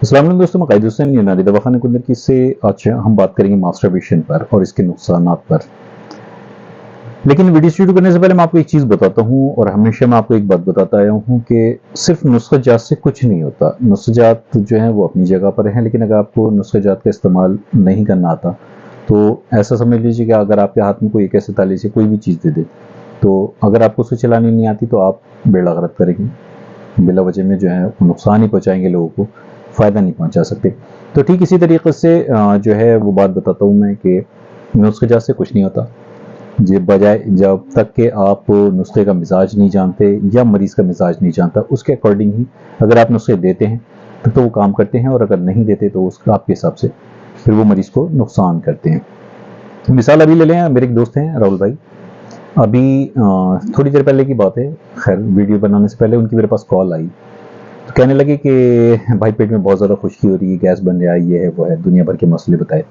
अस्सलाम वालेकुम दोस्तों, मैं कायद हुसैन ये नारी दवाखाने कुंदर की से आज हम बात करेंगे मास्टरबेशन पर और इसके नुकसानात पर। लेकिन वीडियो शुरू करने से पहले मैं आपको एक चीज़ बताता हूँ और हमेशा मैं आपको एक बात बताता आया हूँ कि सिर्फ नुस्ख़ा-जात से कुछ नहीं होता। नुस्ख़ा-जात जो हैं वो अपनी जगह पर हैं, लेकिन अगर आपको नुस्ख़ा-जात का इस्तेमाल नहीं करना आता तो ऐसा समझ लीजिए कि अगर आपके हाथ में कोई एक ऐसे ताले से कोई भी चीज़ दे दे, तो अगर आपको उसे चलानी नहीं आती तो आप बेड़ा गर्क करेंगे, बिला वजह में जो है नुकसान ही पहुँचाएंगे लोगों को, फ़ायदा नहीं पहुँचा सकते। तो ठीक इसी तरीके से जो है वो बात बताता हूँ मैं कि नुस्ख़ा-जात से कुछ नहीं होता। जे बजाय जब तक कि आप नुस्खे का मिजाज नहीं जानते या मरीज़ का मिजाज नहीं जानता, उसके अकॉर्डिंग ही अगर आप नुस्खे देते हैं तो वो काम करते हैं, और अगर नहीं देते तो उसका आपके हिसाब से फिर वो मरीज़ को नुकसान करते हैं। मिसाल अभी ले लें, मेरे एक दोस्त हैं राहुल भाई, अभी थोड़ी देर पहले की बात है, खैर वीडियो बनाने से पहले उनकी मेरे पास कॉल आई, तो कहने लगे कि भाई पेट में बहुत ज़्यादा खुश्की हो रही है, गैस बन रहा है, ये है वो है, दुनिया भर के मसले बताए।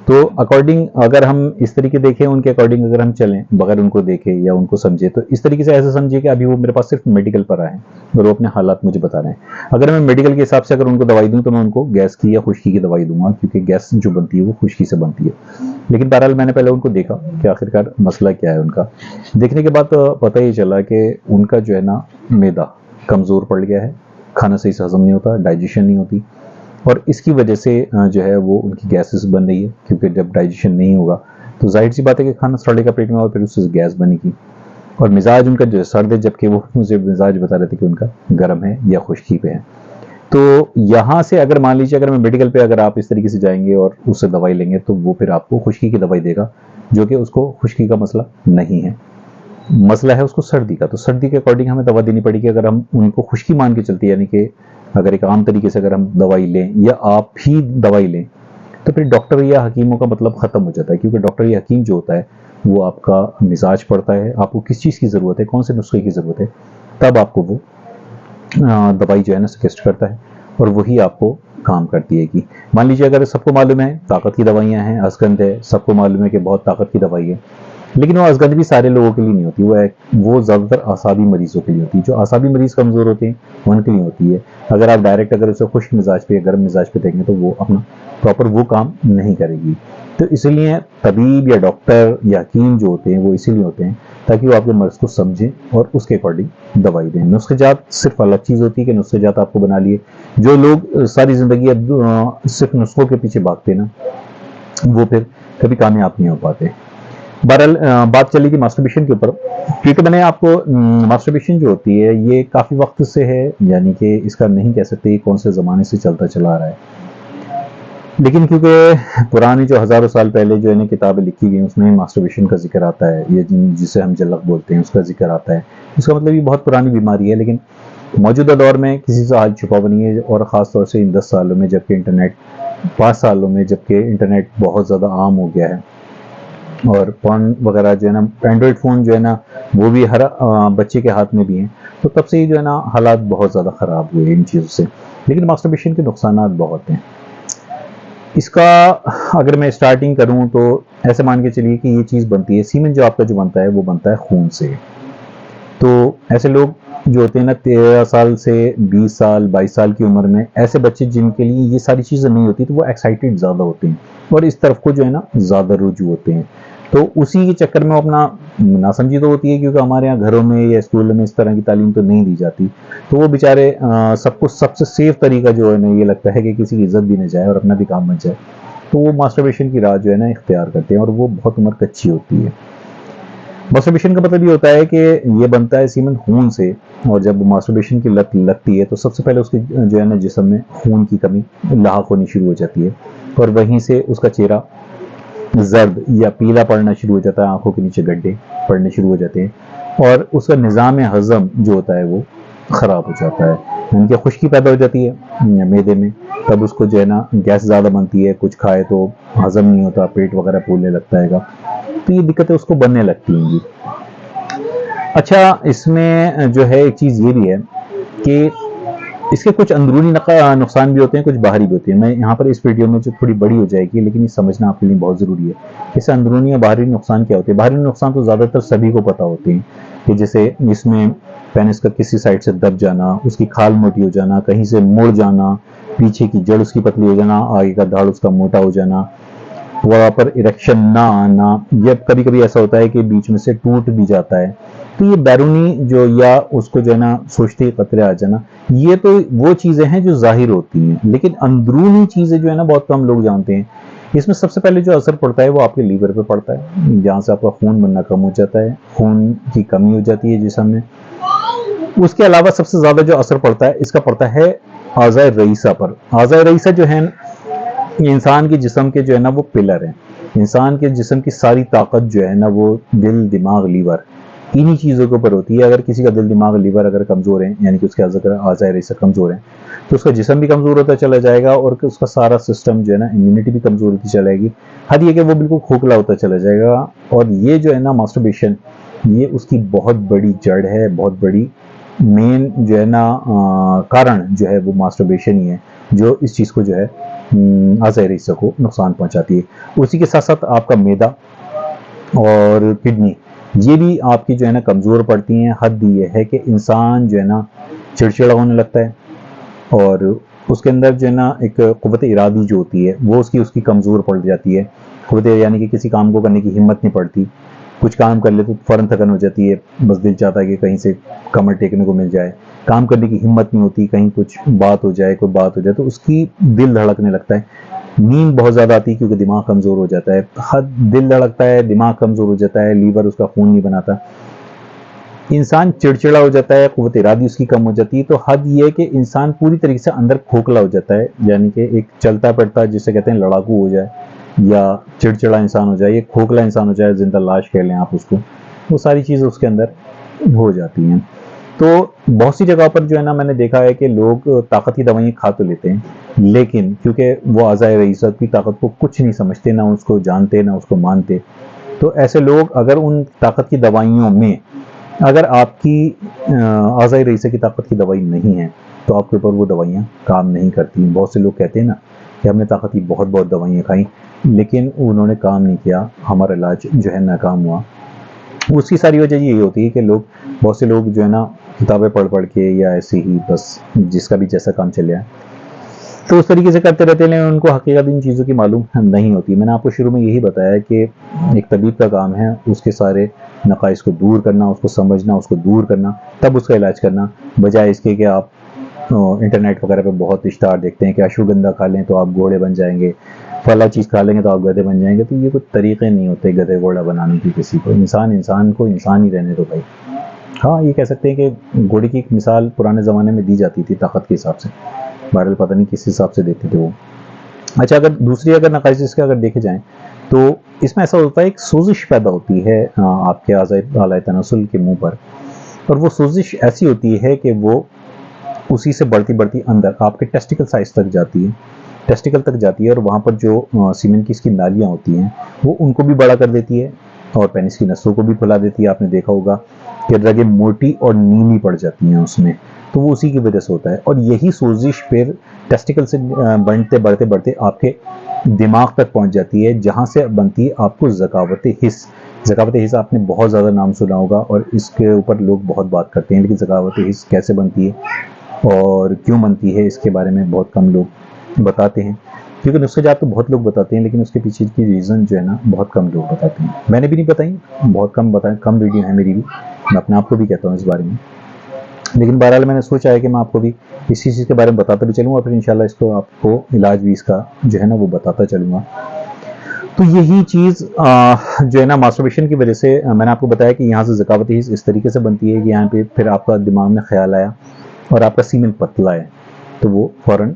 तो अकॉर्डिंग अगर हम इस तरीके देखें, उनके अकॉर्डिंग अगर हम चलें बगैर उनको देखे या उनको समझे, तो इस तरीके से ऐसे समझिए कि अभी वो मेरे पास सिर्फ मेडिकल पर आए हैं और वो अपने हालात मुझे बता रहे हैं। अगर मैं मेडिकल के हिसाब से अगर उनको दवाई दूं तो मैं उनको गैस की या खुश्की की दवाई दूंगा, क्योंकि गैस जो बनती है वो खुश्की से बनती है। लेकिन बहरहाल मैंने पहले उनको देखा कि आखिरकार मसला क्या है उनका। देखने के बाद पता ही चला कि उनका जो है ना मैदा कमज़ोर पड़ गया है, खाना सही से हजम नहीं होता, डाइजेशन नहीं होती, और इसकी वजह से जो है वो उनकी गैसेस बन रही है, क्योंकि जब डाइजेशन नहीं होगा तो जाहिर सी बात है कि खाना सड़ेगा पेट में और फिर उससे गैस बनेगी। और मिजाज उनका जो है सर्द है, जबकि वो मुझे मिजाज बता रहे थे कि उनका गर्म है या खुश्की पे है। तो यहाँ से अगर मान लीजिए अगर मैं मेडिकल पे अगर आप इस तरीके से जाएंगे और उससे दवाई लेंगे तो वो फिर आपको खुश्की की दवाई देगा, जो कि उसको खुश्की का मसला नहीं है, मसला है उसको सर्दी का। तो सर्दी के अकॉर्डिंग हमें दवा देनी पड़ेगी। अगर हम उनको खुश्की मान के चलते, यानी कि अगर एक आम तरीके से अगर हम दवाई लें या आप ही दवाई लें, तो फिर डॉक्टर या हकीमों का मतलब ख़त्म हो जाता है, क्योंकि डॉक्टर या हकीम जो होता है वो आपका मिजाज पढ़ता है, आपको किस चीज़ की ज़रूरत है, कौन से नुस्खे की ज़रूरत है, तब आपको वो दवाई जो है ना सजेस्ट करता है, और वही आपको काम करती है। कि मान लीजिए अगर सबको मालूम है ताकत की दवाइयाँ हैं, असगंध है, सबको मालूम है कि बहुत ताकत की दवाई है, लेकिन वो असगंध भी सारे लोगों के लिए नहीं होती, वो ज़्यादातर आसाबी मरीजों के लिए होती है। जो आसाबी मरीज कमज़ोर होते हैं उनके लिए होती है। अगर आप डायरेक्ट अगर उसे खुश्क मिजाज पे या गर्म मिजाज पे देंगे तो वो अपना प्रॉपर वो काम नहीं करेगी। तो इसलिए तबीब या डॉक्टर या हकीम जो होते हैं वो इसीलिए होते हैं ताकि वो आपके मर्ज़ को समझें और उसके अकॉर्डिंग दवाई दें। नुस्ख़ा-जात सिर्फ अलग चीज़ होती है कि नुस्ख़ा-जात आपको बना लिए। जो लोग सारी ज़िंदगी सिर्फ नुस्खों के पीछे भागते हैं ना, वो फिर कभी कामयाब नहीं हो पाते। बहरहाल बात चली थी मास्टरबेशन के ऊपर, क्योंकि मैंने आपको मास्टरबेशन जो होती है ये काफ़ी वक्त से है, यानी कि इसका नहीं कह सकते कौन से ज़माने से चलता चला आ रहा है। लेकिन क्योंकि पुरानी जो हज़ारों साल पहले जो है ना किताबें लिखी गई उसमें मास्टरबेशन का जिक्र आता है, ये जिसे हम जलक बोलते हैं उसका जिक्र आता है। इसका मतलब ये बहुत पुरानी बीमारी है, लेकिन मौजूदा दौर में किसी से हाथ छुपा हुआ नहीं है, और ख़ास तौर से इन 10 सालों में जबकि इंटरनेट 5 सालों में जबकि इंटरनेट बहुत ज़्यादा आम हो गया है, और फ़ोन वगैरह जो है ना, एंड्रॉयड फ़ोन जो है ना वो भी हर बच्चे के हाथ में भी हैं, तो तब से ही जो है ना हालात बहुत ज़्यादा ख़राब हुए इन चीज़ों से। लेकिन मास्टरबेशन के नुकसानात बहुत हैं। इसका अगर मैं स्टार्टिंग करूं तो ऐसे मान के चलिए कि ये चीज़ बनती है, सीमेंट जो आपका जो बनता है वो बनता है खून से। तो ऐसे लोग जो होते हैं ना 13 साल से 20 साल 22 साल की उम्र में, ऐसे बच्चे जिनके लिए ये सारी चीज़ें नहीं होती तो वो एक्साइटेड ज़्यादा होते हैं और इस तरफ को जो है ना ज़्यादा रुझू होते हैं। तो उसी के चक्कर में अपना नासमझी तो होती है, क्योंकि हमारे यहाँ घरों में या स्कूल में इस तरह की तालीम तो नहीं दी जाती, तो वो बेचारे सबको सबसे सेफ तरीका जो है ना ये लगता है कि किसी की इज्जत भी न जाए और अपना भी काम बच जाए, तो वो मास्टरबेशन की राह जो है ना इख्तियार करते हैं, और वो बहुत उम्र कच्ची होती है। मास्टरबेशन का मतलब ये होता है कि ये बनता है सीमेंट खून से, और जब मास्टरबेशन की लत लगती है तो सबसे पहले उसके जो है ना जिस्म में खून की कमी लाहक होनी शुरू हो जाती है, और वहीं से उसका चेहरा जर्द या पीला पड़ना शुरू हो जाता है, आंखों के नीचे गड्ढे पड़ने शुरू हो जाते हैं, और उसका निज़ाम हज़म जो होता है वो ख़राब हो जाता है, यानी कि खुश्की पैदा हो जाती है मैदे में। तब उसको जो है ना गैस ज़्यादा बनती है, कुछ खाए तो हज़म नहीं होता, पेट वगैरह फूलने लगता है, तो ये दिक्कतें उसको बनने लगती हैं। अच्छा, इसमें जो है एक चीज़ ये भी है कि इसके कुछ अंदरूनी नुकसान भी होते हैं, कुछ बाहरी भी होते हैं। मैं यहाँ पर इस वीडियो में जो थोड़ी बड़ी हो जाएगी, लेकिन ये समझना आपके लिए बहुत ज़रूरी है। इससे अंदरूनी या बाहरी नुकसान क्या होते हैं। बाहरी नुकसान तो ज़्यादातर सभी को पता होते हैं, कि जैसे इसमें पेनिस का किसी साइड से दब जाना, उसकी खाल मोटी हो जाना, कहीं से मुड़ जाना, पीछे की जड़ उसकी पतली हो जाना, आगे का दाढ़ उसका मोटा हो जाना, वहाँ पर इरेक्शन ना आना, या कभी कभी ऐसा होता है कि बीच में से टूट भी जाता है। तो ये बैरूनी जो, या उसको जो है ना सोचते ही कतरे आ जाना, ये तो वो चीज़ें हैं जो जाहिर होती हैं, लेकिन अंदरूनी चीज़ें जो है ना बहुत कम लोग जानते हैं। इसमें सबसे पहले जो असर पड़ता है वो आपके लीवर पे पड़ता है, जहाँ से आपका खून बनना कम हो जाता है, खून की कमी हो जाती है जिस्म में। उसके अलावा सबसे ज़्यादा जो असर पड़ता है इसका पड़ता है आज़ाए रईसा पर। आज़ाए रईसा जो है इंसान के जिस्म के जो है ना वो पिलर हैं। इंसान के जिस्म की सारी ताकत जो है ना वो दिल, दिमाग, लीवर, इन्हीं चीज़ों के ऊपर होती है। अगर किसी का दिल, दिमाग, लीवर अगर कमज़ोर है, यानी कि उसके आज़ाए रईसा कमज़ोर है, तो उसका जिस्म भी कमज़ोर होता चला जाएगा और उसका सारा सिस्टम जो है ना, इम्यूनिटी भी कमज़ोर होती चलेगी। हद ये कि वो बिल्कुल खोखला होता चला जाएगा। और ये जो है ना मास्टरबेशन, ये उसकी बहुत बड़ी जड़ है, बहुत बड़ी मेन जो है ना कारण जो है वो मास्टरबेशन ही है, जो इस चीज़ को जो है आज़ाए रईसा को नुकसान पहुंचाती है। उसी के साथ साथ आपका मैदा और किडनी, ये भी आपकी जो है ना कमज़ोर पड़ती हैं। हद ये है कि इंसान जो है ना चिड़चिड़ा होने लगता है, और उसके अंदर जो है ना एक क़ुव्वत इरादी जो होती है वो उसकी कमज़ोर पड़ जाती है। क़ुव्वत यानी कि किसी काम को करने की हिम्मत नहीं पड़ती। कुछ काम कर ले तो फ़ौरन थकन हो जाती है, बस दिल चाहता है कि कहीं से कमर टेकने को मिल जाए। काम करने की हिम्मत नहीं होती, कहीं कुछ बात हो जाए, कोई बात हो जाए तो उसकी दिल धड़कने लगता है। नींद बहुत ज़्यादा आती है क्योंकि दिमाग कमज़ोर हो जाता है। हद दिल धड़कता है, दिमाग कमज़ोर हो जाता है, लीवर उसका खून नहीं बनाता, इंसान चिड़चिड़ा हो जाता है, क़ुव्वत इरादी उसकी कम हो जाती है। तो हद ये है कि इंसान पूरी तरीके से अंदर खोखला हो जाता है, यानी कि एक चलता फिरता जिसे कहते हैं लड़ाकू हो जाए, या चिड़चिड़ा इंसान हो जाए, या खोखला इंसान हो जाए, जिंदा लाश कह लें आप उसको, वो सारी चीज़ें उसके अंदर हो जाती हैं। तो बहुत सी जगह पर जो है ना मैंने देखा है कि लोग ताकत की दवाइयाँ खा तो लेते हैं, लेकिन क्योंकि वो आज़ाए रईसा की ताकत को कुछ नहीं समझते, ना उसको जानते, ना उसको मानते, तो ऐसे लोग अगर उन ताकत की दवाइयों में, अगर आपकी आज़ाए रईसा की ताकत की दवाई नहीं है तो आपके ऊपर वो दवाइयाँ काम नहीं करती। बहुत से लोग कहते हैं ना कि हमने ताकत की बहुत बहुत दवाइयाँ खाई, लेकिन उन्होंने काम नहीं किया, हमारा इलाज जो है नाकाम हुआ। उसकी सारी वजह यही होती है कि बहुत से लोग जो है ना किताबें पढ़ पढ़ के, या ऐसे ही बस जिसका भी जैसा काम चल रहा है तो उस तरीके से करते रहते हैं, लेकिन उनको हकीकत इन चीज़ों की मालूम नहीं होती। मैंने आपको शुरू में यही बताया कि एक तबीब का काम है उसके सारे नकाइस को दूर करना, उसको समझना, उसको दूर करना, तब उसका इलाज करना, बजाय इसके कि आप इंटरनेट वगैरह पे बहुत इश्तार देखते हैं कि अश्वगंधा खा लें तो आप घोड़े बन जाएंगे, फला चीज़ खा लेंगे तो आप गधे बन जाएंगे। तो ये कोई तरीक़े नहीं होते गधे घोड़ा बनाने की किसी को। इंसान को इंसान ही रहने दो भाई। हाँ, ये कह सकते हैं कि घोड़े की एक मिसाल पुराने ज़माने में दी जाती थी ताकत के हिसाब से, बहरहाल पता नहीं किस हिसाब से देते थे वो। अच्छा, अगर दूसरी नकाइश इसके अगर देखे जाएँ तो इसमें ऐसा होता है, एक सोजिश पैदा होती है आपके आज़ाए तनासुल के मुँह पर, और वो सोजिश ऐसी होती है कि वो उसी से बढ़ती बढ़ती अंदर आपके टेस्टिकल साइज तक जाती है, टेस्टिकल तक जाती है, और वहाँ पर जो सीमेन की इसकी नालियाँ होती हैं वो उनको भी बड़ा कर देती है, और पेनिस की नसों को भी फुला देती है। आपने देखा होगा कि रगें मोटी और नीली पड़ जाती हैं उसमें, तो वो उसी की वजह से होता है। और यही सोजिश फिर टेस्टिकल से बढ़ते बढ़ते बढ़ते आपके दिमाग तक पहुंच जाती है, जहां से बनती है आपको ज़कावत हिस्स। ज़कावत हिस्स आपने बहुत ज़्यादा नाम सुना होगा और इसके ऊपर लोग बहुत बात करते हैं, लेकिन ज़कावत हिस्स कैसे बनती है और क्यों बनती है इसके बारे में बहुत कम लोग बताते हैं, क्योंकि नुस्ख़ाजात तो बहुत लोग बताते हैं, लेकिन उसके पीछे की रीज़न जो है ना बहुत कम लोग बताते हैं। मैंने भी नहीं बताई, बहुत कम बताएं, कम वीडियो है मेरी भी, मैं अपने आप को भी कहता हूँ इस बारे में। लेकिन बहरहाल मैंने सोचा है कि मैं आपको भी इसी चीज़ के बारे में बताता भी चलूँगा, फिर इंशाल्लाह इसको आपको इलाज भी इसका जो है ना वो बताता चलूँगा। तो यही चीज़ जो है ना मास्टरबेशन की वजह से मैंने आपको बताया कि यहाँ से ज़कावत हिस्स इस तरीके से बनती है कि यहाँ पे फिर आपका दिमाग में ख्याल आया और आपका सीमेन पतला है तो वो फ़ौरन,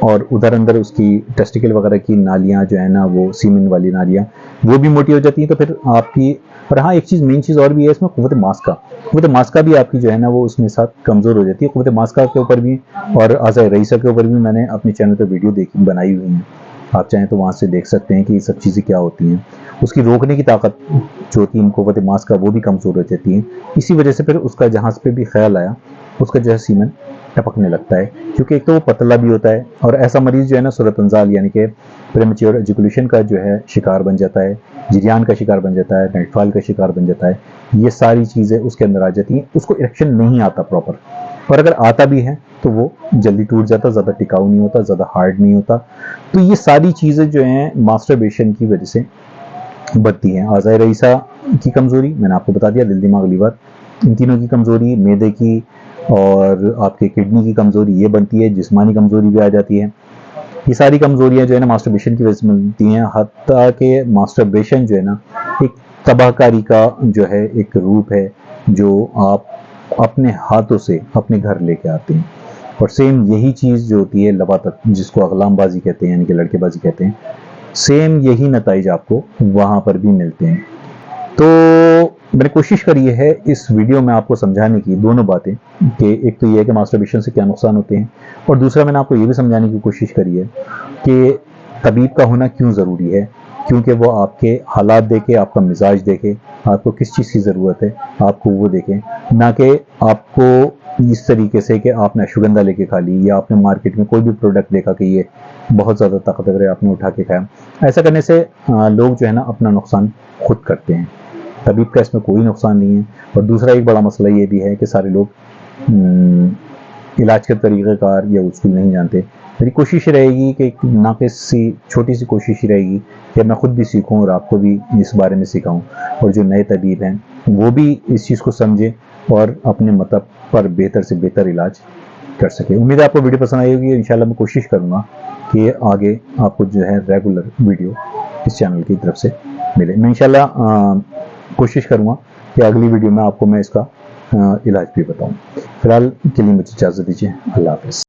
और उधर अंदर उसकी टेस्टिकल वगैरह की नालियाँ जो है ना वो सीमेन वाली नालियाँ वो भी मोटी हो जाती हैं, तो फिर आपकी। और हाँ, एक चीज़ मेन चीज़ और भी है इसमें, क़ुव्वत मास्का भी आपकी जो है ना वो उसमें साथ कमज़ोर हो जाती है। क़ुव्वत मास्का के ऊपर भी और आज़ाए रईसा के ऊपर भी मैंने अपने चैनल पर वीडियो बनाई हुई है, आप चाहें तो वहाँ से देख सकते हैं कि ये सब चीज़ें क्या होती हैं। उसकी रोकने की ताकत जो होती है क़ुव्वत मास्का वो भी कमज़ोर हो जाती है। इसी वजह से फिर उसका जहाँ पे भी ख्याल आया उसका जो है सीमेन टपकने लगता है, क्योंकि एक तो वो पतला भी होता है, और ऐसा मरीज़ जो है ना सूरत अंजाल यानी कि प्रीमेच्योर एजुकेशन का जो है शिकार बन जाता है, जिरियान का शिकार बन जाता है, नाइटफॉल का शिकार बन जाता है। ये सारी चीज़ें उसके अंदर आ जाती हैं। उसको इरेक्शन नहीं आता प्रॉपर, और अगर आता भी है तो वो जल्दी टूट जाता, ज़्यादा टिकाऊ नहीं होता, ज़्यादा हार्ड नहीं होता। तो ये सारी चीज़ें जो हैं मास्टरबेशन की वजह से बढ़ती हैं। आज़ाए रईसा की कमज़ोरी मैंने आपको बता दिया, दिल दिमाग लीवर इन तीनों की कमज़ोरी, मैदे की और आपके किडनी की कमज़ोरी ये बनती है, जिस्मानी कमज़ोरी भी आ जाती है। ये सारी कमज़ोरियाँ जो है ना मास्टरबेशन की वजह से मिलती हैं। हत्ता कि मास्टरबेशन जो है ना एक तबाहकारी का जो है एक रूप है जो आप अपने हाथों से अपने घर लेके आते हैं। और सेम यही चीज़ जो होती है लवातत, जिसको अगलामबाजी कहते हैं यानी कि लड़केबाजी कहते हैं, सेम यही नताइज आपको वहाँ पर भी मिलते हैं। तो मैंने कोशिश करी है इस वीडियो में आपको समझाने की दोनों बातें कि एक तो ये है कि मास्टरबेशन से क्या नुकसान होते हैं, और दूसरा मैंने आपको ये भी समझाने की कोशिश करी है कि तबीब का होना क्यों ज़रूरी है, क्योंकि वो आपके हालात देखे, आपका मिजाज देखे, आपको किस चीज़ की ज़रूरत है आपको वो देखें, ना कि आपको इस तरीके से कि आपने अश्वगंधा लेके खा ली या आपने मार्केट में कोई भी प्रोडक्ट देखा कि ये बहुत ज़्यादा ताकतवर है, आपने उठा के खाया। ऐसा करने से लोग जो है ना अपना नुकसान खुद करते हैं। तबीब का इसमें कोई नुकसान नहीं है। और दूसरा एक बड़ा मसला ये भी है कि सारे लोग इलाज के तरीक़ेकार या उसूल नहीं जानते। मेरी कोशिश रहेगी कि एक नाक़िस सी छोटी सी कोशिश ही रहेगी कि मैं खुद भी सीखूं और आपको भी इस बारे में सिखाऊं, और जो नए तबीब हैं वो भी इस चीज़ को समझें और अपने मतलब पर बेहतर से बेहतर इलाज कर सके। उम्मीद है आपको वीडियो पसंद आई होगी। इंशाल्लाह मैं कोशिश करूँगा कि आगे आपको जो है रेगुलर वीडियो इस चैनल की तरफ से मिले। मैं इंशाल्लाह कोशिश करूँगा कि अगली वीडियो में आपको मैं इसका इलाज भी बताऊँ। फिलहाल के लिए मुझे इजाज़त दीजिए। अल्लाह हाफ़िज़।